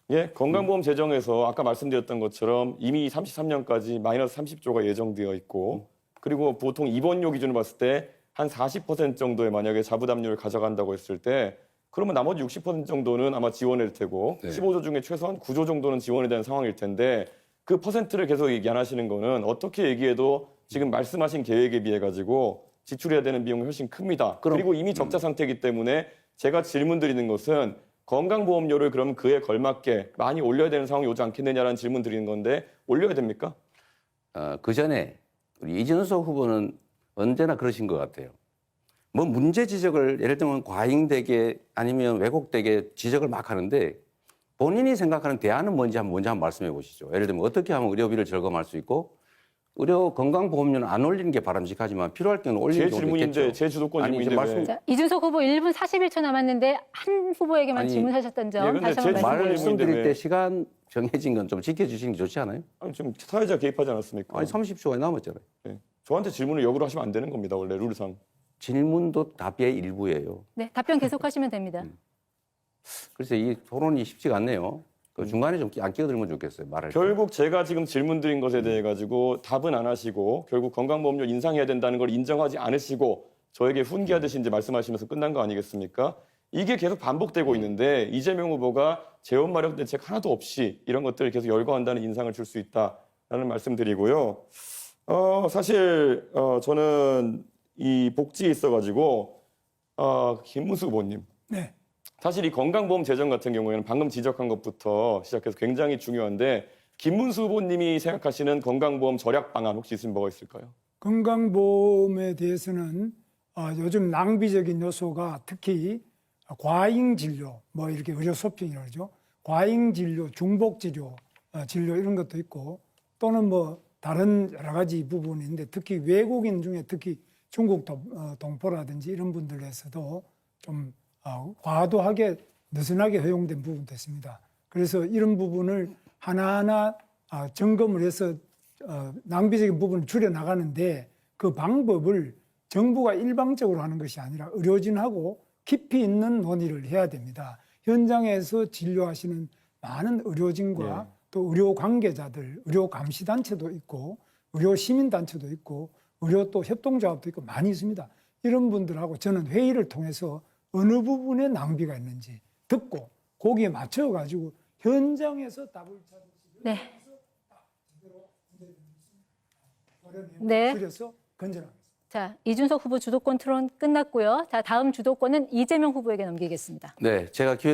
예, 건강보험 재정에서 아까 말씀드렸던 것처럼 이미 33년까지 마이너스 30조가 예정되어 있고 그리고 보통 입원료 기준으로 봤을 때 한 40% 정도의 만약에 자부담률을 가져간다고 했을 때 그러면 나머지 60% 정도는 아마 지원일 테고 네. 15조 중에 최소한 9조 정도는 지원이 되는 상황일 텐데 그 퍼센트를 계속 얘기 안 하시는 거는 어떻게 얘기해도 지금 말씀하신 계획에 비해 가지고 지출해야 되는 비용이 훨씬 큽니다. 그리고 이미 적자 상태이기 때문에 제가 질문 드리는 것은 건강보험료를 그럼 그에 걸맞게 많이 올려야 되는 상황이 오지 않겠느냐라는 질문 드리는 건데 올려야 됩니까? 그 전에 우리 이준석 후보는 언제나 그러신 것 같아요. 뭐 문제 지적을 예를 들면 과잉되게 아니면 왜곡되게 지적을 막 하는데 본인이 생각하는 대안은 뭔지 먼저 한번 말씀해 보시죠. 예를 들면 어떻게 하면 의료비를 절감할 수 있고 의료 건강보험료는 안 올리는 게 바람직하지만 필요할 때는 올리는 제 경우도 질문인데 있겠죠. 제 주도권 아니, 질문인데 이제 왜? 자, 이준석 후보 1분 41초 남았는데 한 후보에게만 아니, 질문하셨던 점 근데 다시 한번 제 말씀드립니다. 말씀드릴 왜? 때 시간 정해진 건 좀 지켜주시는 게 좋지 않아요? 아니, 좀 사회자 개입하지 않았습니까? 아니 30초가 남았잖아요. 예. 저한테 질문을 역으로 하시면 안 되는 겁니다. 원래 룰상. 질문도 답의 일부예요. 네, 답변 계속하시면 됩니다. 그래서 이 토론이 쉽지가 않네요. 그 중간에 좀 안 끼어들면 좋겠어요. 말할 때. 결국 제가 지금 질문 드린 것에 대해 가지고 답은 안 하시고 결국 건강보험료 인상해야 된다는 걸 인정하지 않으시고 저에게 훈계하듯이 이제 말씀하시면서 끝난 거 아니겠습니까? 이게 계속 반복되고 있는데 이재명 후보가 재원 마련 대책 하나도 없이 이런 것들을 계속 열거한다는 인상을 줄 수 있다라는 말씀드리고요. 사실 저는 이 복지에 있어가지고 김문수 후보님. 네. 사실 이 건강보험 재정 같은 경우에는 방금 지적한 것부터 시작해서 굉장히 중요한데 김문수 후보님이 생각하시는 건강보험 절약 방안 혹시 있으면 뭐가 있을까요? 건강보험에 대해서는 요즘 낭비적인 요소가 특히 과잉 진료, 뭐 이렇게 의료 쇼핑이라고 그러죠. 과잉 진료, 중복 진료, 진료 이런 것도 있고 또는 뭐 다른 여러 가지 부분이 있는데 특히 외국인 중에 특히 중국 동포라든지 이런 분들에서도 좀 과도하게 느슨하게 허용된 부분도 있습니다. 그래서 이런 부분을 하나하나 점검을 해서 낭비적인 부분을 줄여나가는데 그 방법을 정부가 일방적으로 하는 것이 아니라 의료진하고 깊이 있는 논의를 해야 됩니다. 현장에서 진료하시는 많은 의료진과 또 의료 관계자들, 의료 감시단체도 있고 의료 시민단체도 있고 의료 또 협동조합도 있고 많이 있습니다. 이런 분들하고 저는 회의를 통해서 어느 부분에 낭비가 있는지 듣고 거기에 맞춰가지고 현장에서 답을 찾으시고 네. 네. 줄여서 건전합니다. 자, 이준석 후보 주도권 토론 끝났고요. 자, 다음 주도권은 이재명 후보에게 넘기겠습니다. 네, 제가 기회